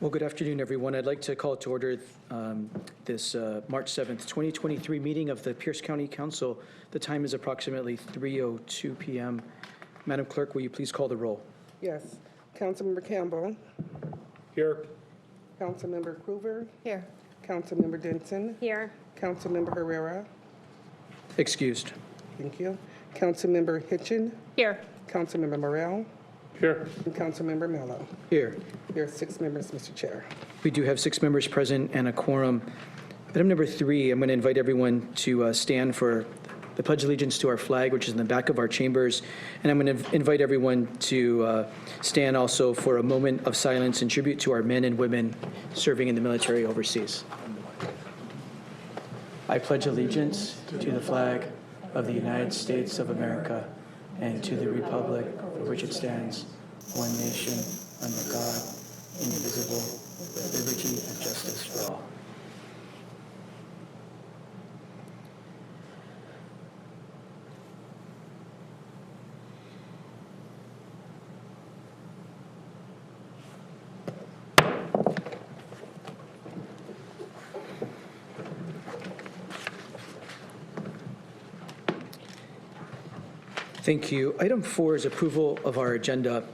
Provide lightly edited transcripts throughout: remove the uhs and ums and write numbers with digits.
Well, good afternoon, everyone. I'd like to call to order this March 7th, 2023 meeting of the Pierce County Council. The time is approximately 3:02 p.m. Madam Clerk, will you please call the roll? Yes. Councilmember Campbell. Here. Councilmember Krueger. Here. Councilmember Denson. Here. Councilmember Herrera. Excused. Thank you. Councilmember Hitchin. Here. Councilmember Morrell. Here. And Councilmember Mello. Here. There are 6 members, Mr. Chair. We do have 6 members present and a quorum. Item number 3, I'm going to invite everyone to stand for the Pledge of Allegiance to our flag, which is in the back of our chambers. And I'm going to invite everyone to stand also for a moment of silence and tribute to our men and women serving in the military overseas. I pledge allegiance to the flag of the United States of America and to the republic for which it stands, one nation, under God, indivisible, with liberty and justice for all. Thank you. Item 4 is approval of our agenda.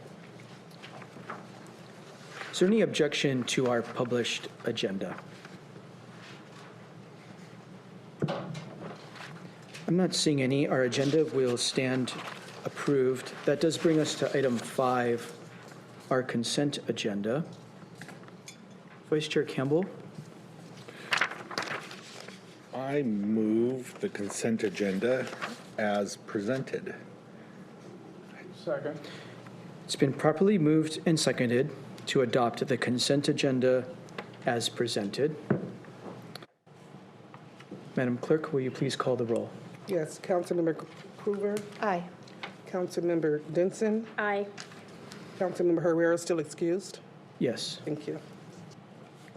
Is there any objection to our published agenda? I'm not seeing any. Our agenda will stand approved. That does bring us to item 5, our consent agenda. Vice Chair Campbell? I move the consent agenda as presented. Second. It's been properly moved and seconded to adopt the consent agenda as presented. Madam Clerk, will you please call the roll? Yes. Councilmember Krueger. Aye. Councilmember Denson. Aye. Councilmember Herrera still excused. Yes. Thank you.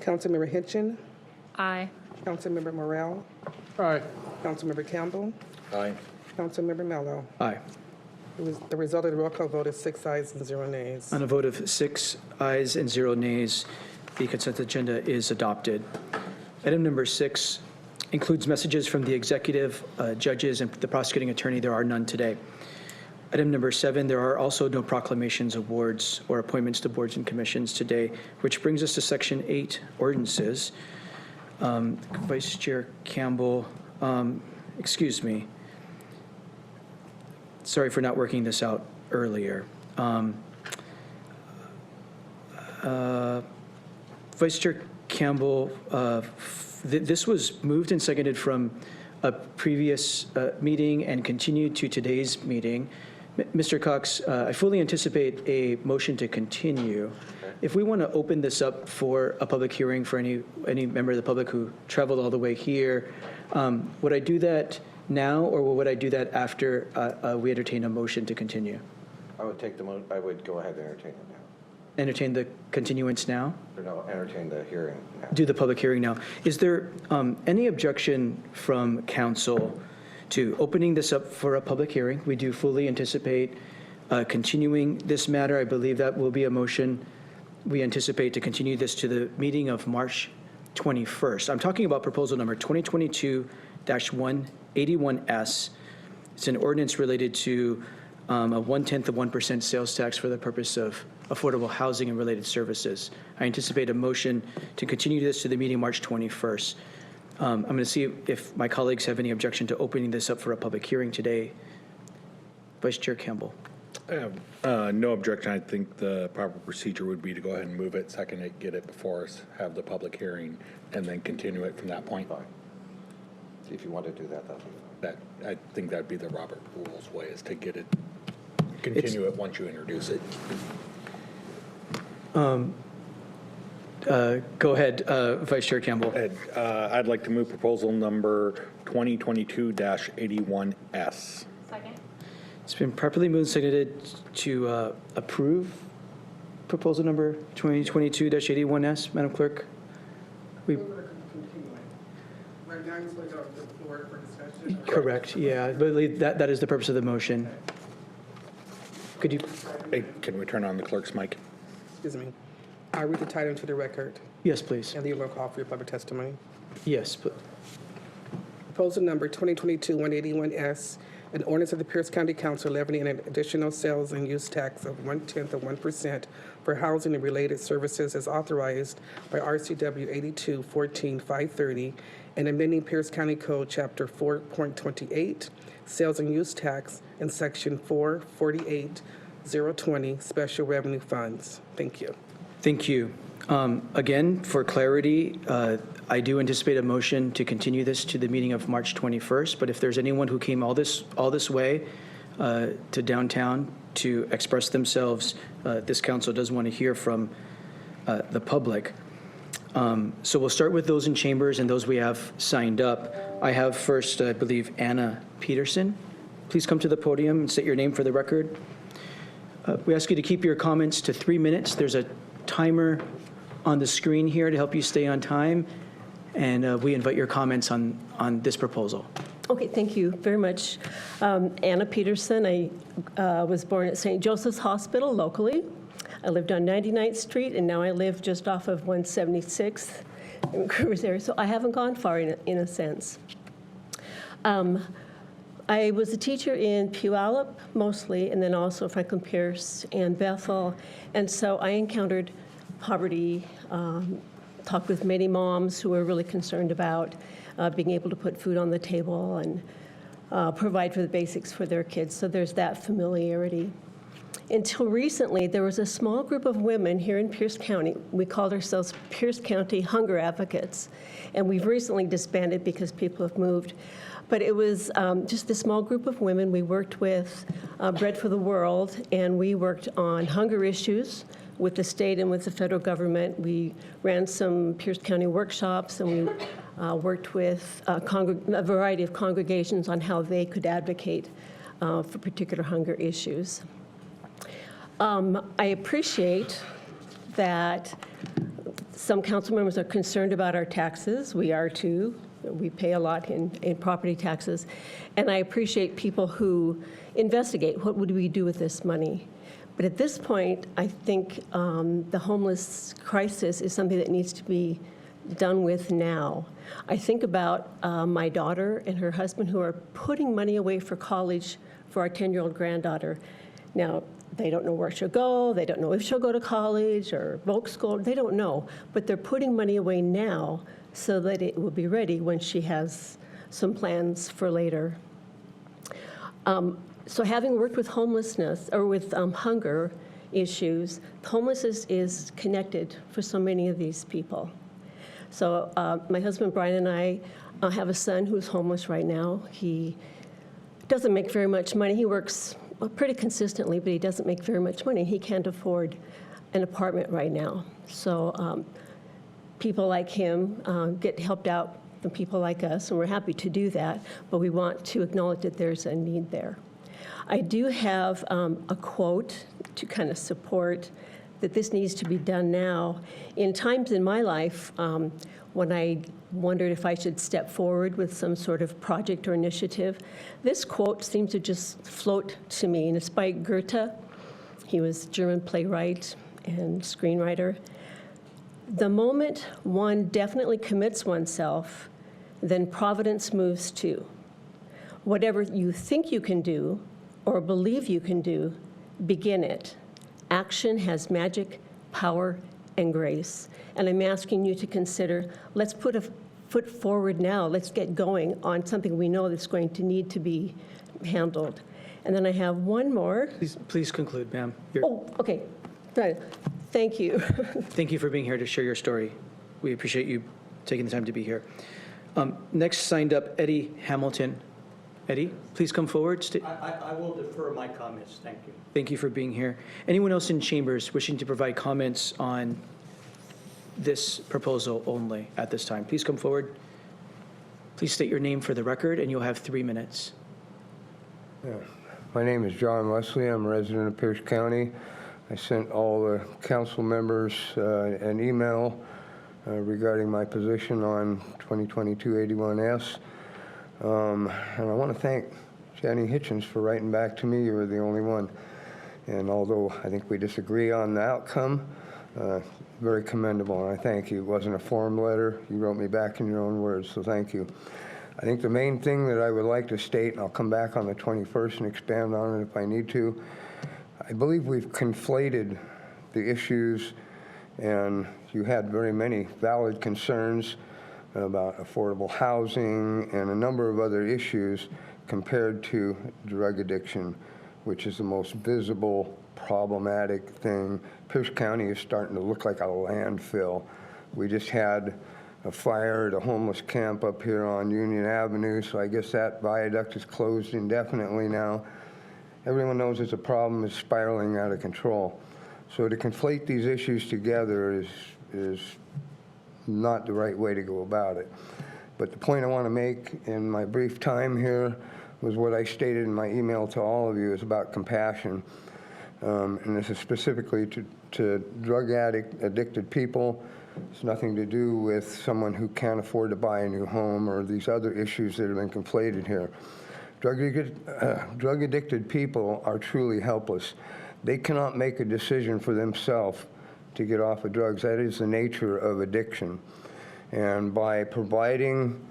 Councilmember Hitchin. Aye. Councilmember Morrell. Aye. Councilmember Campbell. Aye. Councilmember Mello. Aye. The result of the roll call vote is 6 ayes and 0 nays. On a vote of 6 ayes and 0 nays, the consent agenda is adopted. Item number 6 includes messages from the executive, judges, and the prosecuting attorney. There are none today. Item number 7, there are also no proclamations, awards, or appointments to boards and commissions today, which brings us to Section 8, ordinances. Vice Chair Campbell, excuse me. Sorry for not working this out earlier. Vice Chair Campbell, this was moved and seconded from a previous meeting and continued to today's meeting. Mr. Cox, I fully anticipate a motion to continue. If we want to open this up for a public hearing for any member of the public who traveled all the way here, would I do that now, or would I do that after we entertain a motion to continue? I would take I would go ahead and entertain it now. Entertain the continuance now? Or no, entertain the hearing now. Do the public hearing now. Is there any objection from council to opening this up for a public hearing? We do fully anticipate continuing this matter. I believe that will be a motion. We anticipate to continue this to the meeting of March 21st. I'm talking about proposal number 2022-181S. It's an ordinance related to a 1/10 of 1% sales tax for the purpose of affordable housing and related services. I anticipate a motion to continue this to the meeting March 21st. I'm going to see if my colleagues have any objection to opening this up for a public hearing today. Vice Chair Campbell. I have no objection. I think the proper procedure would be to go ahead and move it, second it, get it before us, have the public hearing, and then continue it from that point. Fine. See if you want to do that, that'll be fine. I think that'd be the Robert Rules way, is to get it, continue it once you introduce it. Go ahead, Vice Chair Campbell. I'd like to move proposal number 2022-81S. Second. It's been properly moved and seconded to approve proposal number 2022-81S. Madam Clerk? Right now, he's going to go to the floor for discussion. Correct, yeah. I believe that is the purpose of the motion. Could you? Hey, can we turn on the clerk's mic? Excuse me. I read the title into the record, Yes, please. and the roll call for your public testimony. Yes, Proposal number 2022-181S, an ordinance of the Pierce County Council levying an additional sales and use tax of 0.1% for housing and related services as authorized by RCW 82-14-530 and amending Pierce County Code Chapter 4.28, Sales and Use Tax, and Section 448-020, Special Revenue Funds. Thank you. thank you. Again, for clarity, I do anticipate a motion to continue this to the meeting of March 21st, but if there's anyone who came all this way to downtown to express themselves, this council does want to hear from the public. So we'll start with those in chambers and those we have signed up. I have first, I believe, Anna Peterson. Please come to the podium and state your name for the record. We ask you to keep your comments to 3 minutes. There's a timer on the screen here to help you stay on time, and we invite your comments on this proposal. Okay, thank you very much. Anna Peterson. I was born at St. Joseph's Hospital locally. I lived on 99th Street, and now I live just off of 176th in Cruz area, so I haven't gone far in a sense. I was a teacher in Puyallup mostly, and then also Franklin Pierce and Bethel, and so I encountered poverty, talked with many moms who were really concerned about being able to put food on the table and provide for the basics for their kids, so there's that familiarity. Until recently, there was a small group of women here in Pierce County. We called ourselves Pierce County Hunger Advocates, and we've recently disbanded because people have moved. But it was just a small group of women. We worked with Bread for the World, and we worked on hunger issues with the state and with the federal government. We ran some Pierce County workshops, and we worked with a variety of congregations on how they could advocate for particular hunger issues. I appreciate that some council members are concerned about our taxes. We are too. We pay a lot in property taxes. And I appreciate people who investigate what would we do with this money. But at this point, I think the homeless crisis is something that needs to be done with now. I think about my daughter and her husband who are putting money away for college for our 10-year-old granddaughter. Now, they don't know where she'll go. They don't know if she'll go to college or voc school. They don't know. But they're putting money away now so that it will be ready when she has some plans for later. So having worked with homelessness or with hunger issues, homelessness is connected for so many of these people. So my husband Brian and I have a son who's homeless right now. He doesn't make very much money. He works pretty consistently, but he doesn't make very much money. He can't afford an apartment right now. So people like him get helped out from people like us, and we're happy to do that, but we want to acknowledge that there's a need there. I do have a quote to kind of support that this needs to be done now. In times in my life when I wondered if I should step forward with some sort of project or initiative, this quote seems to just float to me, and it's by Goethe. He was a German playwright and screenwriter. The moment one definitely commits oneself, then providence moves too. Whatever you think you can do or believe you can do, begin it. Action has magic, power, and grace. And I'm asking you to consider, let's put a foot forward now. Let's get going on something we know that's going to need to be handled. And then I have one more. Please conclude, ma'am. Oh, okay. Right. Thank you. Thank you for being here to share your story. We appreciate you taking the time to be here. Next signed up, Eddie Hamilton. Eddie, please come forward. I will defer my comments. Thank you. Thank you for being here. Anyone else in chambers wishing to provide comments on this proposal only at this time? Please come forward. Please state your name for the record, and you'll have 3 minutes. Yeah. My name is John Wesley. I'm a resident of Pierce County. I sent all the council members an email regarding my position on 2022-81S. And I want to thank Jenny Hitchens for writing back to me. You were the only one. And although I think we disagree on the outcome, Very commendable, and I thank you. It wasn't a form letter. You wrote me back in your own words, so thank you. I think the main thing that I would like to state, and I'll come back on the 21st and expand on it if I need to, I believe we've conflated the issues, and you had very many valid concerns about affordable housing and a number of other issues compared to drug addiction, which is the most visible, problematic thing. Pierce County is starting to look like a landfill. We just had a fire at a homeless camp up here on Union Avenue, so I guess that viaduct is closed indefinitely now. Everyone knows it's a problem. It's spiraling out of control. So to conflate these issues together is not the right way to go about it. But the point I want to make in my brief time here was what I stated in my email to all of you is about compassion. And this is specifically to drug addicted people. It's nothing to do with someone who can't afford to buy a new home or these other issues that have been conflated here. Drug addicted people are truly helpless. They cannot make a decision for themselves to get off of drugs. That is the nature of addiction. And by providing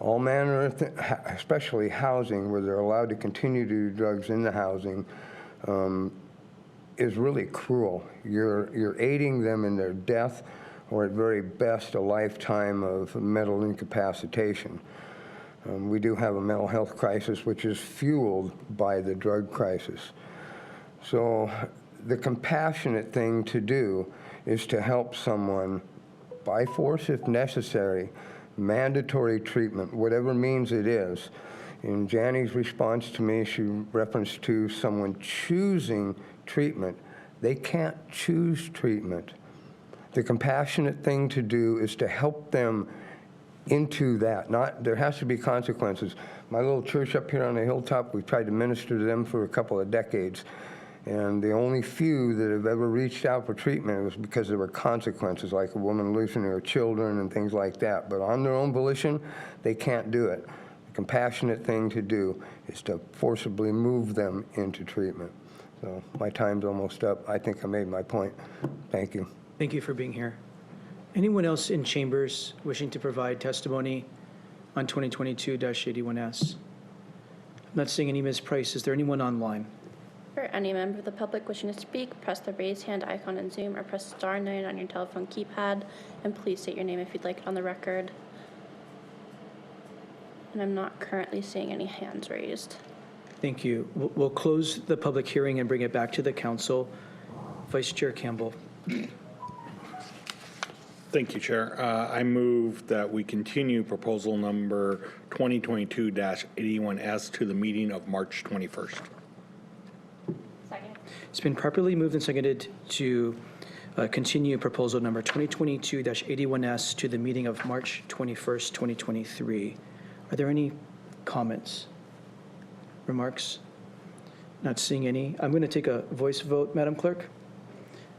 all manner of especially housing, where they're allowed to continue to do drugs in the housing, is really cruel. You're aiding them in their death, or at very best, a lifetime of mental incapacitation. We do have a mental health crisis, which is fueled by the drug crisis. So the compassionate thing to do is to help someone by force if necessary, mandatory treatment, whatever means it is. In Jani's response to me, she referenced to someone choosing treatment. They can't choose treatment. The compassionate thing to do is to help them into that. There has to be consequences. My little church up here on the hilltop, we've tried to minister to them for a couple of decades. And the only few that have ever reached out for treatment was because there were consequences, like a woman losing her children and things like that. But on their own volition, they can't do it. The compassionate thing to do is to forcibly move them into treatment. So my time's almost up. I think I made my point. Thank you. Thank you for being here. Anyone else in chambers wishing to provide testimony on 2022-81S? I'm not seeing any Ms. Price. Is there anyone online? For any member of the public wishing to speak, press the raise hand icon in Zoom or press *9 on your telephone keypad, and please state your name if you'd like it on the record. And I'm not currently seeing any hands raised. Thank you. We'll close the public hearing and bring it back to the council. Vice Chair Campbell. Thank you, Chair. I move that we continue proposal number 2022-81S to the meeting of March 21st. Second. It's been properly moved and seconded to continue proposal number 2022-81S to the meeting of March 21st, 2023. Are there any comments, remarks? Not seeing any. I'm going to take a voice vote, Madam Clerk.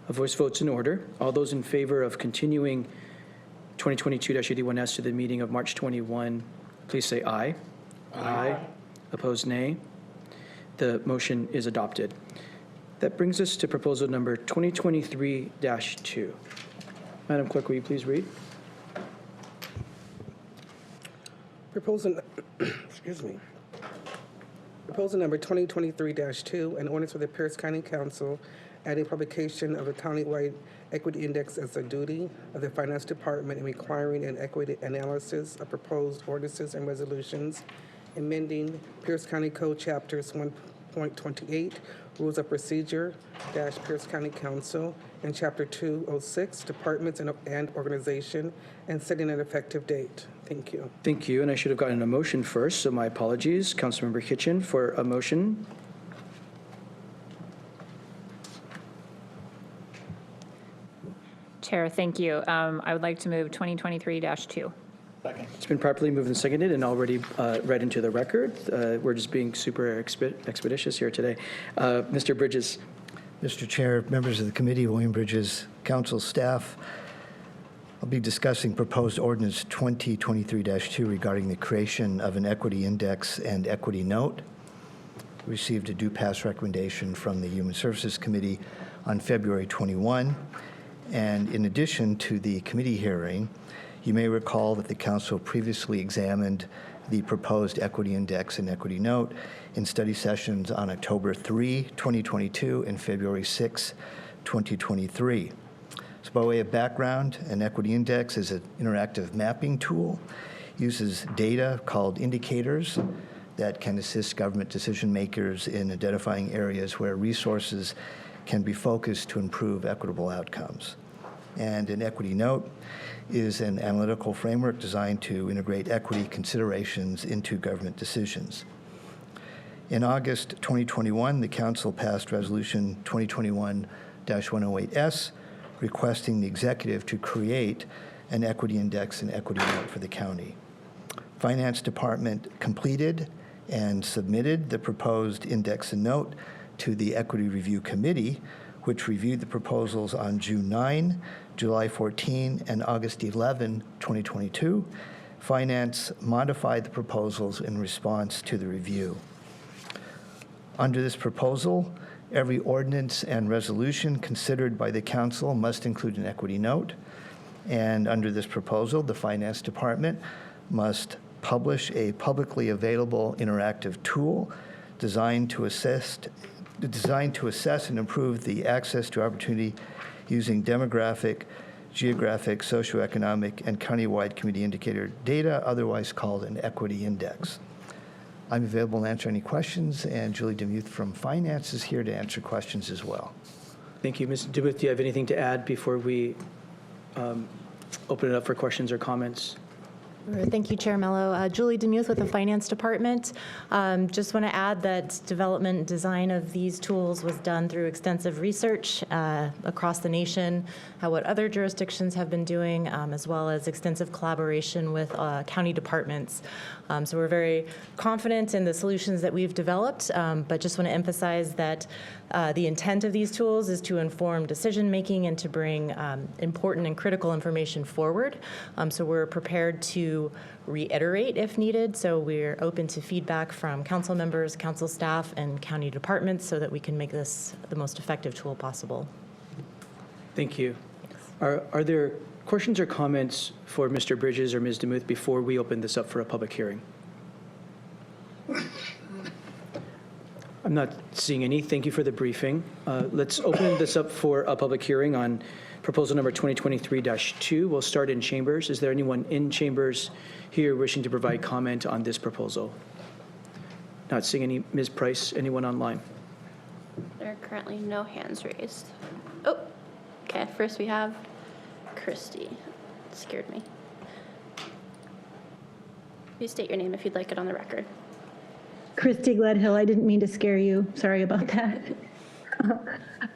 A voice vote's in order. All those in favor of continuing 2022-81S to the meeting of March 21, please say aye. Aye. Opposed, nay. The motion is adopted. That brings us to proposal number 2023-2. Madam Clerk, will you please read? Proposal, excuse me. Proposal number 2023-2, an ordinance for the Pierce County Council adding publication of the countywide equity index as a duty of the Finance Department and requiring an equity analysis of proposed ordinances and resolutions, amending Pierce County Code Chapters 1.28, Rules of Procedure, Pierce County Council, and Chapter 206, Departments and Organization, and setting an effective date. Thank you. Thank you, and I should have gotten a motion first, so my apologies. Councilmember Kitchen for a motion. Chair, thank you. I would like to move 2023-2. It's been properly moved and seconded and already read into the record. We're just being super expeditious here today. Mr. Bridges. Mr. Chair, members of the committee, William Bridges, council staff, I'll be discussing proposed ordinance 2023-2 regarding the creation of an equity index and equity note. Received a due pass recommendation from the Human Services Committee on February 21. And in addition to the committee hearing, you may recall that the council previously examined the proposed equity index and equity note in study sessions on October 3, 2022 and February 6, 2023. So by way of background, an equity index is an interactive mapping tool, uses data called indicators that can assist government decision makers in identifying areas where resources can be focused to improve equitable outcomes. And an equity note is an analytical framework designed to integrate equity considerations into government decisions. In August 2021, the Council passed Resolution 2021-108S, requesting the executive to create an equity index and equity note for the county. Finance Department completed and submitted the proposed index and note to the Equity Review Committee, which reviewed the proposals on June 9, July 14, and August 11, 2022. Finance modified the proposals in response to the review. Under this proposal, every ordinance and resolution considered by the council must include an equity note. And under this proposal, the Finance Department must publish a publicly available interactive tool designed to assess and improve the access to opportunity using demographic, geographic, socioeconomic, and countywide community indicator data, otherwise called an equity index. I'm available to answer any questions, and Julie Demuth from Finance is here to answer questions as well. Thank you. Ms. Demuth, do you have anything to add before we open it up for questions or comments? Thank you, Chair Mello. Julie Demuth with the Finance Department. Just want to add that development and design of these tools was done through extensive research across the nation, what other jurisdictions have been doing, as well as extensive collaboration with county departments. So we're very confident in the solutions that we've developed, but just want to emphasize that the intent of these tools is to inform decision-making and to bring important and critical information forward. So we're prepared to reiterate if needed. So we're open to feedback from council members, council staff, and county departments so that we can make this the most effective tool possible. Thank you. Are there questions or comments for Mr. Bridges or Ms. Demuth before we open this up for a public hearing? I'm not seeing any. Thank you for the briefing. Let's open this up for a public hearing on proposal number 2023-2. We'll start in chambers. Is there anyone in chambers here wishing to provide comment on this proposal? Not seeing any. Ms. Price, anyone online? There are currently no hands raised. Oh, okay. First we have Christy. It scared me. Please state your name if you'd like it on the record. Christy Gledhill. I didn't mean to scare you. Sorry about that.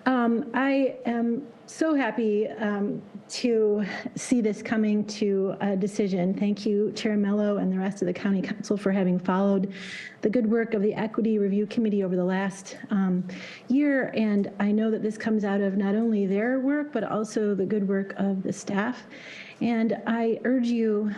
I am so happy to see this coming to a decision. Thank you, Chair Mello and the rest of the County Council for having followed the good work of the Equity Review Committee over the last year. And I know that this comes out of not only their work, but also the good work of the staff. And I urge you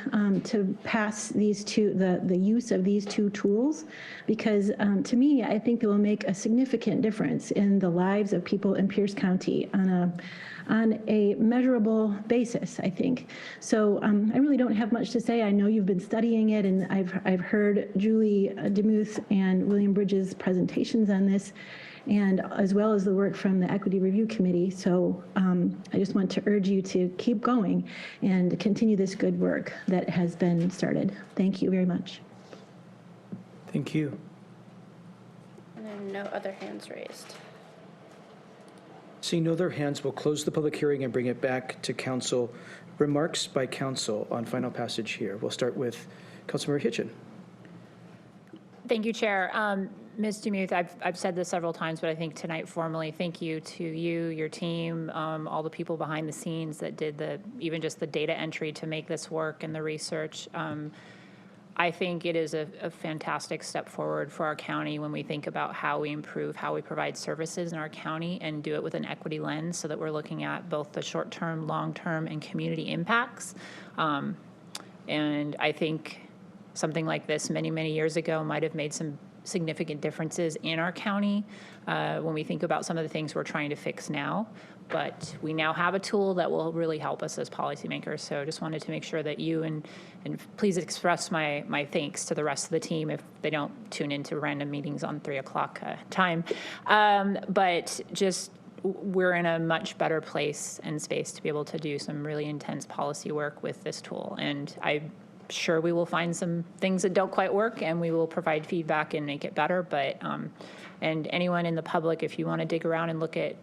to pass these two, the use of these two tools, because to me, I think it will make a significant difference in the lives of people in Pierce County on a measurable basis, I think. So I really don't have much to say. I know you've been studying it, and I've heard Julie Demuth and William Bridges' presentations on this, and as well as the work from the Equity Review Committee. So I just want to urge you to keep going and continue this good work that has been started. Thank you very much. Thank you. And there are no other hands raised. Seeing no other hands, we'll close the public hearing and bring it back to council. Remarks by council on final passage here. We'll start with Councilmember Hitchin. Thank you, Chair. Ms. Demuth, I've said this several times, but I think tonight formally, thank you to you, your team, all the people behind the scenes that did even just the data entry to make this work and the research. I think it is a fantastic step forward for our county when we think about how we improve, how we provide services in our county and do it with an equity lens so that we're looking at both the short-term, long-term, and community impacts. And I think something like this many, many years ago might have made some significant differences in our county when we think about some of the things we're trying to fix now. But we now have a tool that will really help us as policymakers. So just wanted to make sure that you and please express my thanks to the rest of the team if they don't tune into random meetings on 3 o'clock time. But just we're in a much better place and space to be able to do some really intense policy work with this tool. And I'm sure we will find some things that don't quite work, and we will provide feedback and make it better. But and anyone in the public, if you want to dig around and look at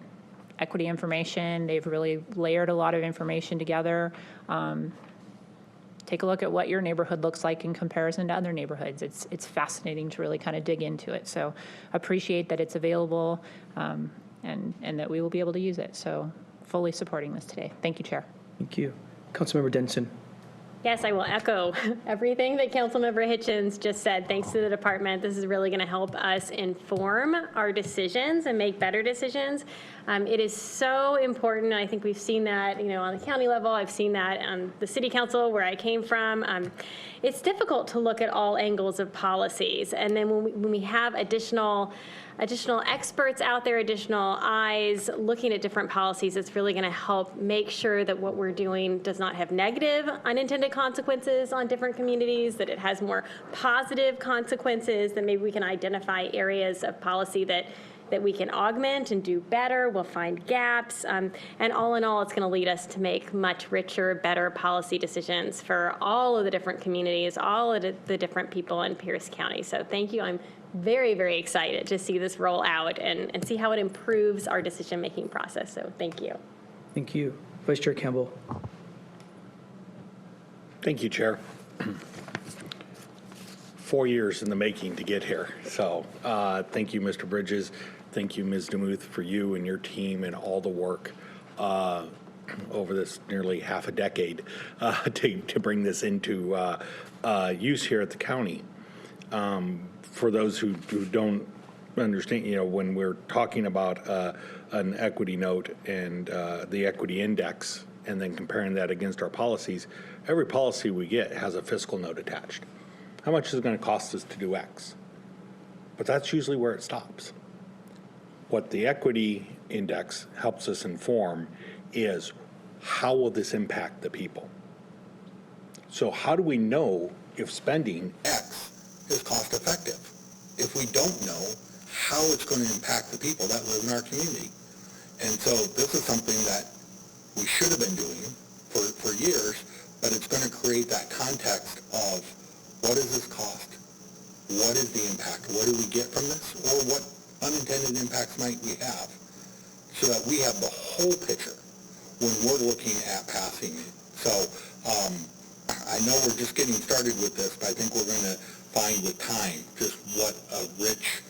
equity information, they've really layered a lot of information together. Take a look at what your neighborhood looks like in comparison to other neighborhoods. It's fascinating to really kind of dig into it. So appreciate that it's available and that we will be able to use it. So fully supporting this today. Thank you, Chair. Thank you. Councilmember Denson. Yes, I will echo everything that Councilmember Hitchens just said. Thanks to the department. This is really going to help us inform our decisions and make better decisions. It is so important. I think we've seen that, on the county level. I've seen that on the city council where I came from. It's difficult to look at all angles of policies. And then when we have additional experts out there, additional eyes looking at different policies, it's really going to help make sure that what we're doing does not have negative unintended consequences on different communities, that it has more positive consequences, that maybe we can identify areas of policy that we can augment and do better. We'll find gaps. And all in all, it's going to lead us to make much richer, better policy decisions for all of the different communities, all of the different people in Pierce County. So thank you. I'm very, very excited to see this roll out and see how it improves our decision-making process. So thank you. Thank you. Vice Chair Campbell. Thank you, Chair. 4 years in the making to get here. So thank you, Mr. Bridges. Thank you, Ms. DeMuth, for you and your team and all the work over this nearly half a decade to bring this into use here at the county. For those who don't understand, when we're talking about an equity note and the equity index and then comparing that against our policies, every policy we get has a fiscal note attached. How much is it going to cost us to do X? But that's usually where it stops. What the equity index helps us inform is how will this impact the people? So how do we know if spending X is cost effective if we don't know how it's going to impact the people that live in our community? And so this is something that we should have been doing for years, but it's going to create that context of what does this cost? What is the impact? What do we get from this? Or what unintended impacts might we have? So that we have the whole picture when we're looking at passing it. So I know we're just getting started with this, but I think we're going to find with time just what a rich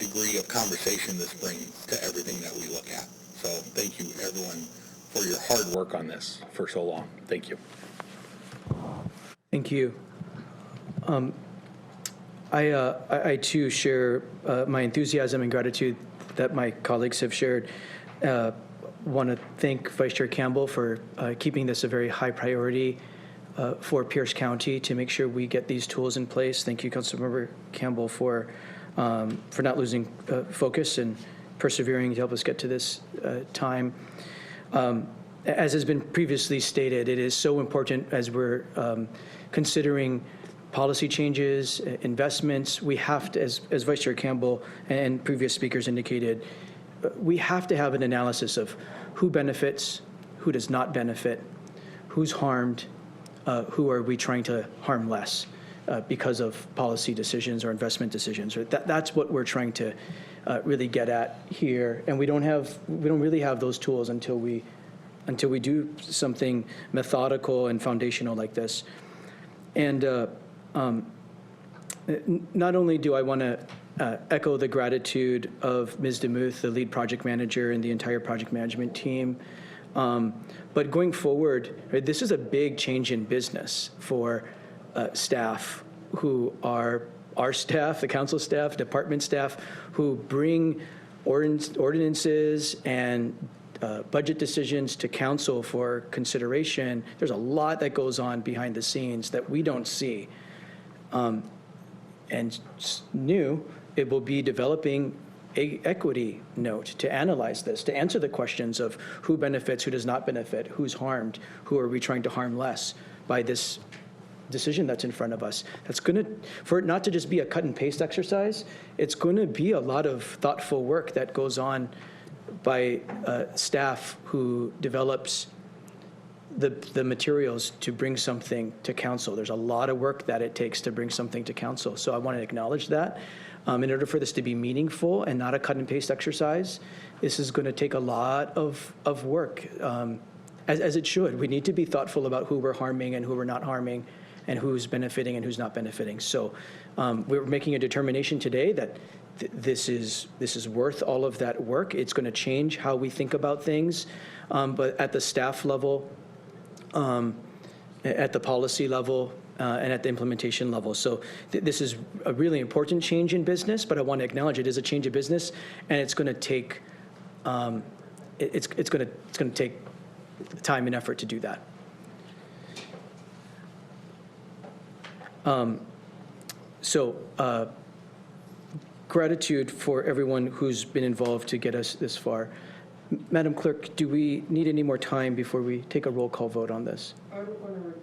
degree of conversation this brings to everything that we look at. So thank you, everyone, for your hard work on this for so long. Thank you. Thank you. I too share my enthusiasm and gratitude that my colleagues have shared. Want to thank Vice Chair Campbell for keeping this a very high priority for Pierce County to make sure we get these tools in place. Thank you, Councilmember Campbell, for not losing focus and persevering to help us get to this time. As has been previously stated, it is so important as we're considering policy changes, investments. We have to, as Vice Chair Campbell and previous speakers indicated, we have to have an analysis of who benefits, who does not benefit, who's harmed, who are we trying to harm less because of policy decisions or investment decisions. That's what we're trying to really get at here, and we don't really have those tools until we do something methodical and foundational like this. And not only do I want to echo the gratitude of Ms. DeMuth, the lead project manager, and the entire project management team, but going forward, right, this is a big change in business for staff who are our staff, the council staff, department staff, who bring ordinances and budget decisions to council for consideration. There's a lot that goes on behind the scenes that we don't see. new, it will be developing a equity note to analyze this, to answer the questions of who benefits, who does not benefit, who's harmed, who are we trying to harm less by this decision that's in front of us. That's going to, for it not to just be a cut and paste exercise, it's going to be a lot of thoughtful work that goes on by staff who develops the materials to bring something to council. There's a lot of work that it takes to bring something to council. So I want to acknowledge that. In order for this to be meaningful and not a cut and paste exercise, this is going to take a lot of work, as it should. We need to be thoughtful about who we're harming and who we're not harming, and who's benefiting and who's not benefiting. So we're making a determination today that this is worth all of that work. It's going to change how we think about things, but at the staff level, at the policy level, and at the implementation level. So this is a really important change in business, but I want to acknowledge it is a change of business, and it's going to take it's going to take time and effort to do that. Gratitude for everyone who's been involved to get us this far. Madam Clerk, do we need any more time before we take a roll call vote on this? I would want to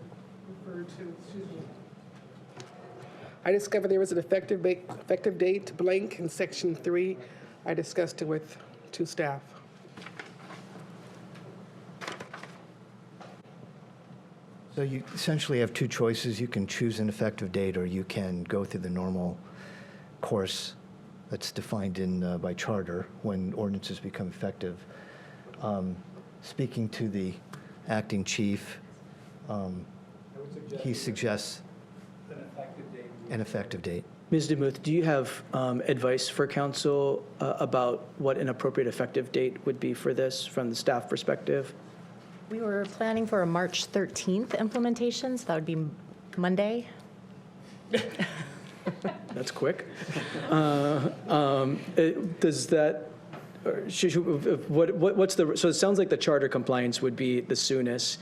refer to, excuse me. I discovered there was an effective date blank in section 3. I discussed it with 2 staff. So you essentially have 2 choices. You can choose an effective date, or you can go through the normal course that's defined in by charter when ordinances become effective. Speaking to the acting chief, he suggests an effective date. Ms. DeMuth, do you have advice for council about what an appropriate effective date would be for this from the staff perspective? We were planning for a March 13th implementation, so that would be Monday. That's quick. Does that, what's the, so it sounds like the charter compliance would be the soonest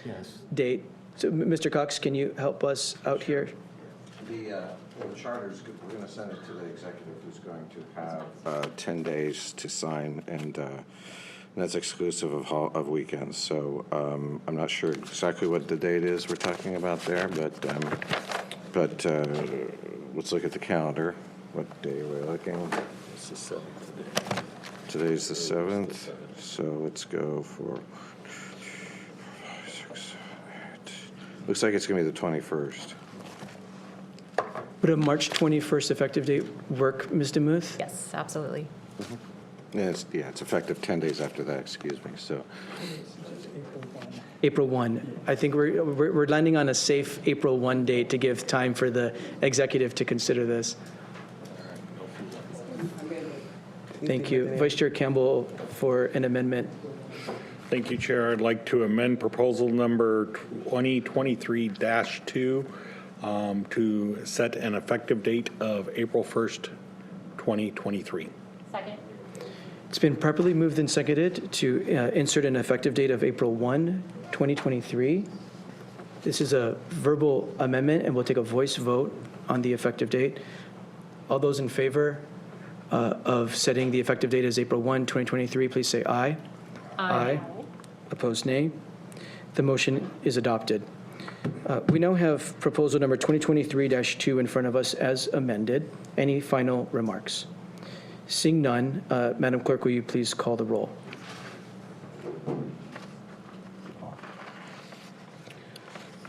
date. So Mr. Cox, can you help us out here? The charter's, we're going to send it to the executive, who's going to have 10 days to sign, and that's exclusive of weekends. So I'm not sure exactly what the date is we're talking about there, but let's look at the calendar. What day are we looking? It's the 7th. Today's the 7th, so let's go for 5, 6, 7, 8. Looks like it's going to be the 21st. Would a March 21st effective date work, Ms. DeMuth? Yes, absolutely. Yeah, it's effective 10 days after that, excuse me, so. April 1. I think we're landing on a safe April 1 date to give time for the executive to consider this. Thank you. Vice Chair Campbell for an amendment. Thank you, Chair. I'd like to amend proposal number 2023-2 to set an effective date of April 1st, 2023. Second. It's been properly moved and seconded to insert an effective date of April 1, 2023. This is a verbal amendment, and we'll take a voice vote on the effective date. All those in favor of setting the effective date as April 1, 2023, please say aye. Aye. Opposed, nay. The motion is adopted. We now have proposal number 2023-2 in front of us as amended. Any final remarks? Seeing none, Madam Clerk, will you please call the roll?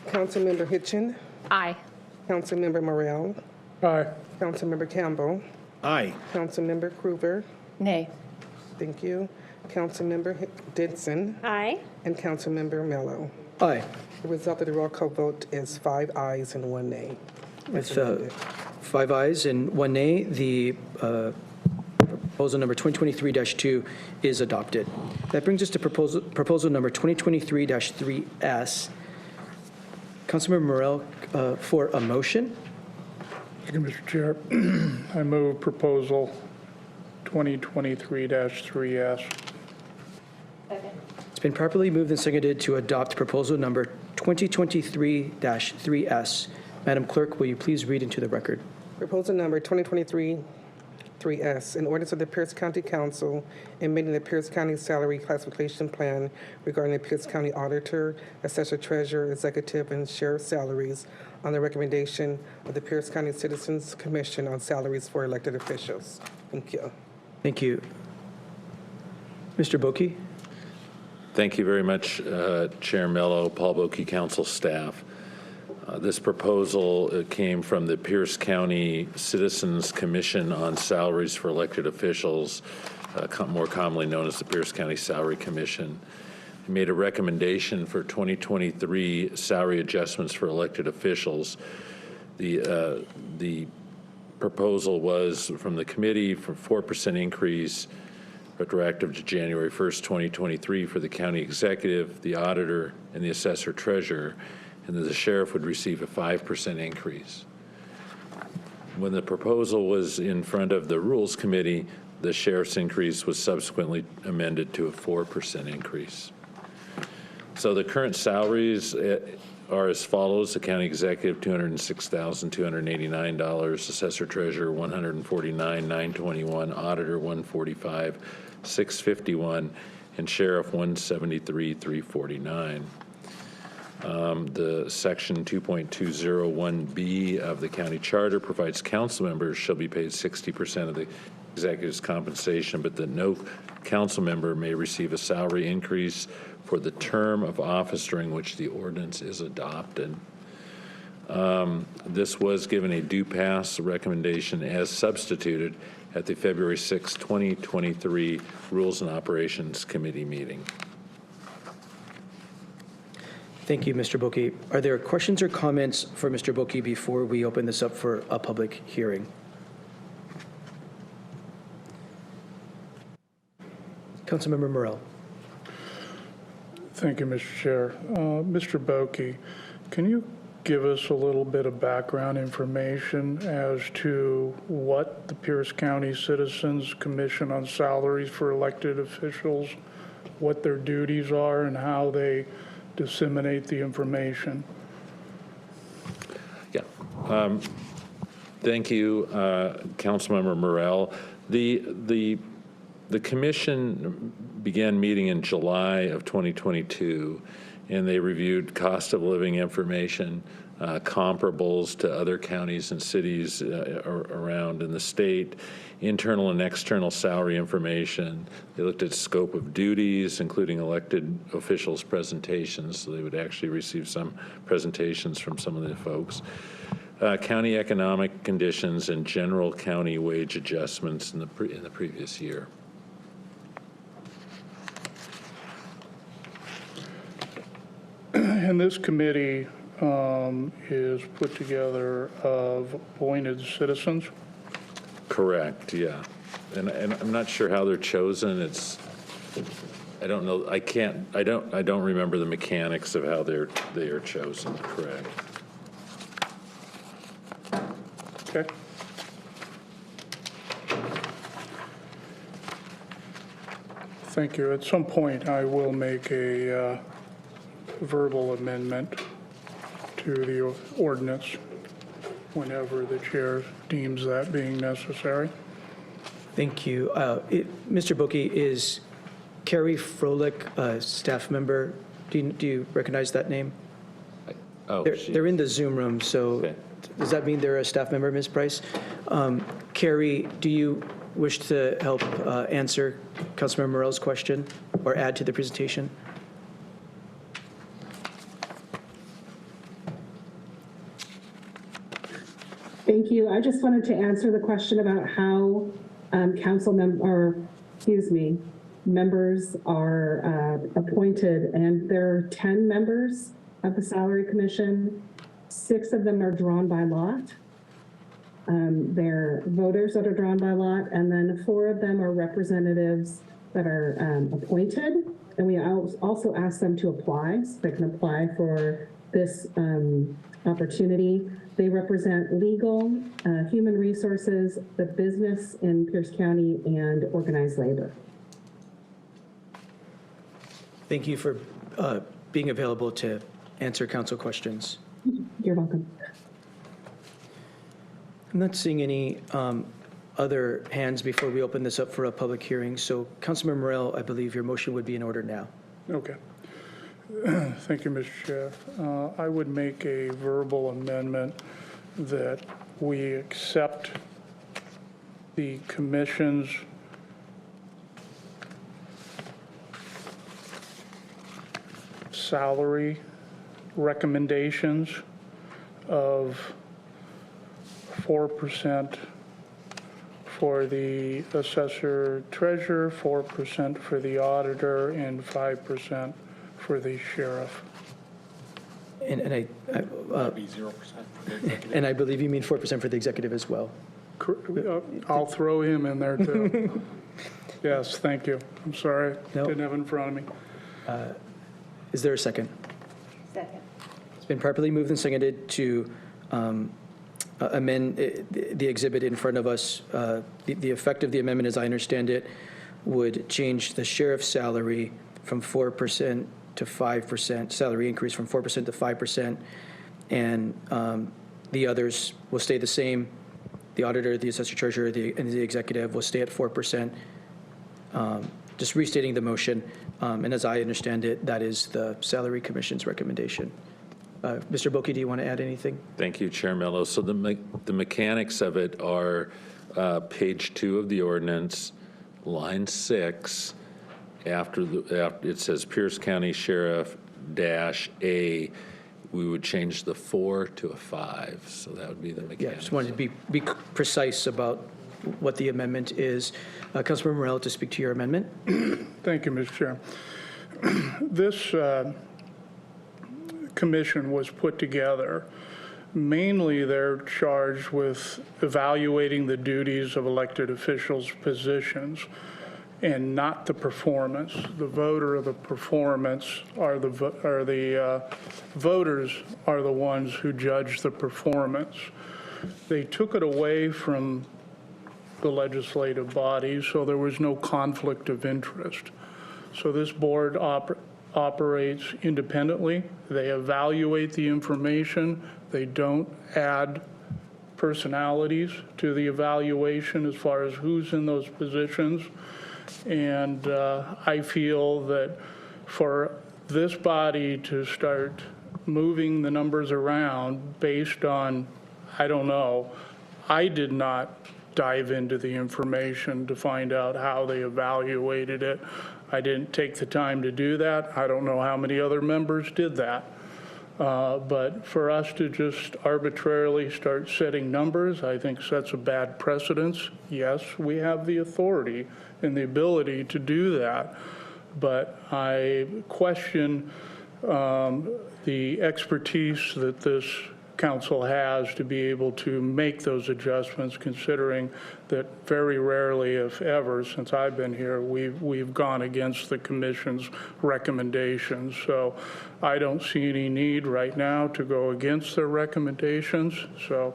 Councilmember Hitchen. Aye. Councilmember Morrell. Aye. Councilmember Campbell. Aye. Councilmember Krueger. Nay. Thank you. Councilmember Denson. Aye. And Councilmember Mello. Aye. The result of the roll call vote is 5 ayes and 1 nay. With 5 ayes and 1 nay, the proposal number 2023-2 is adopted. That brings us to proposal number 2023-3S. Councilmember Morrell for a motion. Thank you, Mr. Chair. I move proposal 2023-3S. It's been properly moved and seconded to adopt proposal number 2023-3S. Madam Clerk, will you please read into the record? Proposal number 2023-3S, an ordinance of the Pierce County Council amending the Pierce County Salary Classification Plan regarding the Pierce County Auditor, Assessor Treasurer, Executive, and Sheriff salaries on the recommendation of the Pierce County Citizens Commission on Salaries for Elected Officials. Thank you. Thank you. Mr. Boki? Thank you very much, Chair Mello, Paul Boki, council staff. This proposal came from the Pierce County Citizens Commission on Salaries for Elected Officials, more commonly known as the Pierce County Salary Commission. It made a recommendation for 2023 salary adjustments for elected officials. The proposal was from the committee for 4% increase retroactive to January 1st, 2023 for the county executive, the auditor, and the assessor treasurer, and that the sheriff would receive a 5% increase. When the proposal was in front of the Rules Committee, the sheriff's increase was subsequently amended to a 4% increase. So the current salaries are as follows: the county executive, $206,289, assessor treasurer, $149,921, auditor, $145,651, and sheriff, $173,349. The section 2.201B of the county charter provides council members shall be paid 60% of the executive's compensation, but that no council member may receive a salary increase for the term of office during which the ordinance is adopted. This was given a due pass recommendation as substituted at the February 6, 2023 Rules and Operations Committee meeting. Thank you, Mr. Boki. Are there questions or comments for Mr. Boki before we open this up for a public hearing? Councilmember Morell. Thank you, Mr. Chair. Mr. Boki, can you give us a little bit of background information as to what the Pierce County Citizens Commission on Salaries for Elected Officials, what their duties are, and how they disseminate the information? Yeah. Thank you, Councilmember Morell. The commission began meeting in July of 2022, and they reviewed cost of living information, comparables to other counties and cities around in the state, internal and external salary information. They looked at scope of duties, including elected officials' presentations, so they would actually receive some presentations from some of the folks. County economic conditions and general county wage adjustments in the previous year. And this committee is put together of appointed citizens? Correct, yeah. And I'm not sure how they're chosen. I don't know, I don't remember the mechanics of how they are chosen, correct. Okay. Thank you. At some point, I will make a verbal amendment to the ordinance whenever the chair deems that being necessary. Thank you. Mr. Boki, is Carrie Froelich a staff member? Do you recognize that name? Oh, they're in the Zoom room, so okay. Does that mean they're a staff member, Ms. Price? Carrie, do you wish to help answer Councilmember Morell's question or add to the presentation? Thank you. I just wanted to answer the question about how members are appointed, and there are 10 members of the Salary Commission. 6 of them are drawn by lot. They're voters that are drawn by lot, and then 4 of them are representatives that are appointed. And we also ask them to apply, so they can apply for this opportunity. They represent legal, human resources, the business in Pierce County, and organized labor. Thank you for being available to answer council questions. You're welcome. I'm not seeing any other hands before we open this up for a public hearing. So Councilmember Morel, I believe your motion would be in order now. Okay. Thank you, Mr. Chair. I would make a verbal amendment that we accept the commission's salary recommendations of 4% for the assessor treasurer, 4% for the auditor, and 5% for the sheriff. And I Be 0% for the executive. and I believe you mean 4% for the executive as well. I'll throw him in there too. Yes, thank you. I'm sorry, No. didn't have it in front of me. Is there a second? Second. It's been properly moved and seconded to amend the exhibit in front of us. The effect of the amendment, as I understand it, would change the sheriff's salary from 4% to 5%, salary increase from 4% to 5%, and the others will stay the same. The auditor, the assessor treasurer, and the executive will stay at 4%. Just restating the motion, and as I understand it, that is the Salary Commission's recommendation. Mr. Boki, do you want to add anything? Thank you, Chair Mello. So the mechanics of it are page 2 of the ordinance, line 6, after it says Pierce County Sheriff -A, we would change the 4 to a 5. So that would be the mechanics. Yeah, just wanted to be precise about what the amendment is. Councilmember Morel, to speak to your amendment. Thank you, Mr. Chair. This commission was put together. Mainly, they're charged with evaluating the duties of elected officials' positions and not the performance. The voter of the performance are the voters are the ones who judge the performance. They took it away from the legislative body, so there was no conflict of interest. So this board operates independently. They evaluate the information. They don't add personalities to the evaluation as far as who's in those positions. And I feel that for this body to start moving the numbers around based on, I don't know, I did not dive into the information to find out how they evaluated it. I didn't take the time to do that. I don't know how many other members did that. But for us to just arbitrarily start setting numbers, I think sets a bad precedence. Yes, we have the authority and the ability to do that, but I question the expertise that this council has to be able to make those adjustments, considering that very rarely, if ever, since I've been here, we've gone against the commission's recommendations. So I don't see any need right now to go against their recommendations. So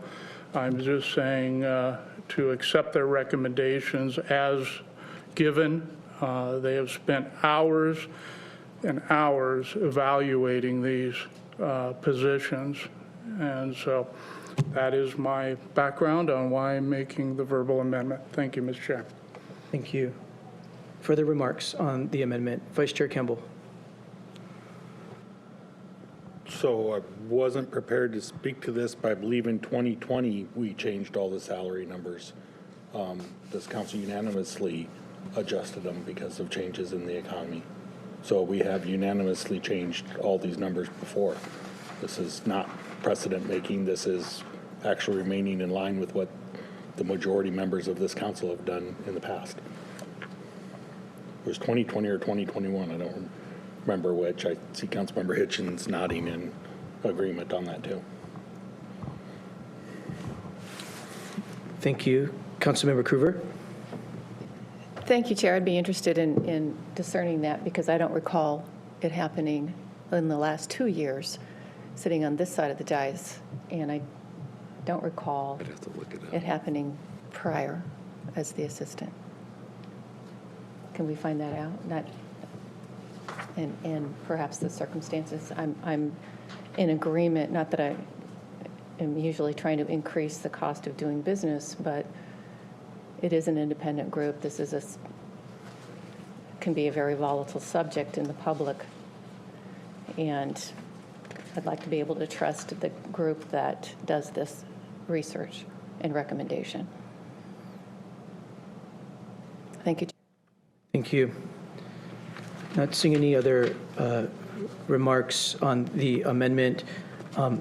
I'm just saying to accept their recommendations as given. They have spent hours and hours evaluating these positions. And so that is my background on why I'm making the verbal amendment. Thank you, Mr. Chair. Thank you. Further remarks on the amendment? Vice Chair Campbell. So I wasn't prepared to speak to this, but I believe in 2020, we changed all the salary numbers. This council unanimously adjusted them because of changes in the economy. So we have unanimously changed all these numbers before. This is not precedent making. This is actually remaining in line with what the majority members of this council have done in the past. It was 2020 or 2021. I don't remember which. I see Councilmember Hitchens nodding in agreement on that too. Thank you. Councilmember Cruver. Thank you, Chair. I'd be interested in discerning that because I don't recall it happening in the last 2 years, sitting on this side of the dais, and I don't recall I'd have to look it up. it happening prior as the assistant. Can we find that out? And perhaps the circumstances. I'm in agreement, not that am usually trying to increase the cost of doing business, but it is an independent group. This is can be a very volatile subject in the public. And I'd like to be able to trust the group that does this research and recommendation. Thank you. Thank you. Not seeing any other remarks on the amendment. I'll